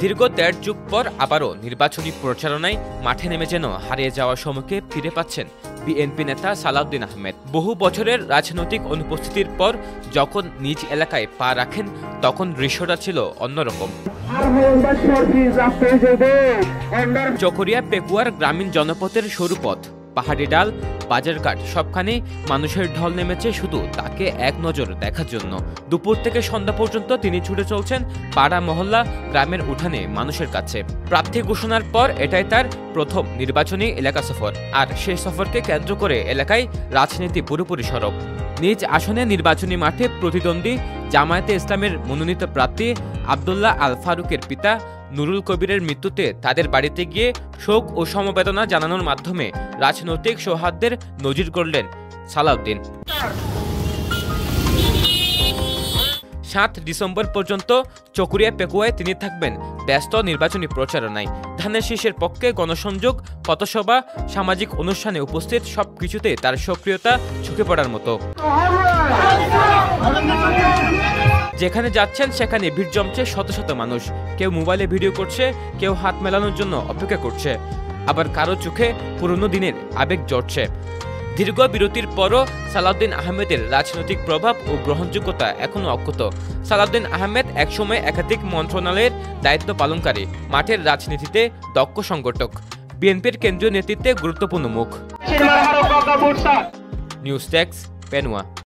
দীর্ঘ ১.৫ যুগ পর আবারও নির্বাচনী প্রচারণায় মাঠে নেমে যেন হারিয়ে যাওয়ার সময়কে ফিরে পাচ্ছেন বিএনপি নেতা সালাউদ্দিন আহমেদ। বহু বছরের রাজনৈতিক অনুপস্থিতির পর যখন নিজ এলাকায় পা রাখেন তখন দৃশ্যটা ছিল অন্যরকম। চকরিয়া পেকুয়ার গ্রামীণ জনপথের সরু পথ, পাহাড়ি ডাল, বাজারঘাট সবখানে মানুষের ঢল নেমেছে শুধু তাকে এক নজর দেখার জন্য। দুপুর থেকে সন্ধ্যা পর্যন্ত তিনি ছুটে চলছেন পাড়া মহল্লা গ্রামের উঠানে মানুষের কাছে। প্রার্থী ঘোষণার পর এটাই তার প্রথম নির্বাচনী এলাকা সফর, আর সেই সফরকে কেন্দ্র করে এলাকায় রাজনীতি পুরোপুরি সরব। নিজ আসনে নির্বাচনী মাঠে প্রতিদ্বন্দ্বী জামায়াতে ইসলামের মনোনীত প্রার্থী আব্দুল্লাহ আল ফারুকের পিতা নুরুল কবিরের মৃত্যুতে তাদের বাড়িতে গিয়ে শোক ও সমবেদনা জানানোর মাধ্যমে রাজনৈতিক সৌহার্দ্যের নজির গড়লেন সালাউদ্দিন। ৭ ডিসেম্বর পর্যন্ত চকরিয়া পেকুয়ায় তিনি থাকবেন ব্যস্ত নির্বাচনী প্রচারণায়। ধানের শীষের পক্ষে গণসংযোগ, পথসভা, সামাজিক অনুষ্ঠানে উপস্থিত সবকিছুতে তার সক্রিয়তা চোখে পড়ার মতো। যেখানে যাচ্ছেন সেখানে ভিড় জমছে শত শত মানুষ। কেউ মোবাইলে ভিডিও করছে, কেউ হাত মেলানোর জন্য অপেক্ষা করছে, আবার কারো চোখে পুরনো দিনের আবেগ জ্বরছে। দীর্ঘ বিরতির পরও সালাউদ্দিন আহমেদের রাজনৈতিক প্রভাব ও গ্রহণযোগ্যতা এখনও অক্ষত। সালাউদ্দিন আহমেদ একসময় একাধিক মন্ত্রণালয়ের দায়িত্ব পালনকারী, মাঠের রাজনীতিতে দক্ষ সংগঠক, বিএনপির কেন্দ্রীয় নেতৃত্বে গুরুত্বপূর্ণ মুখ। News desk, পেনুয়া।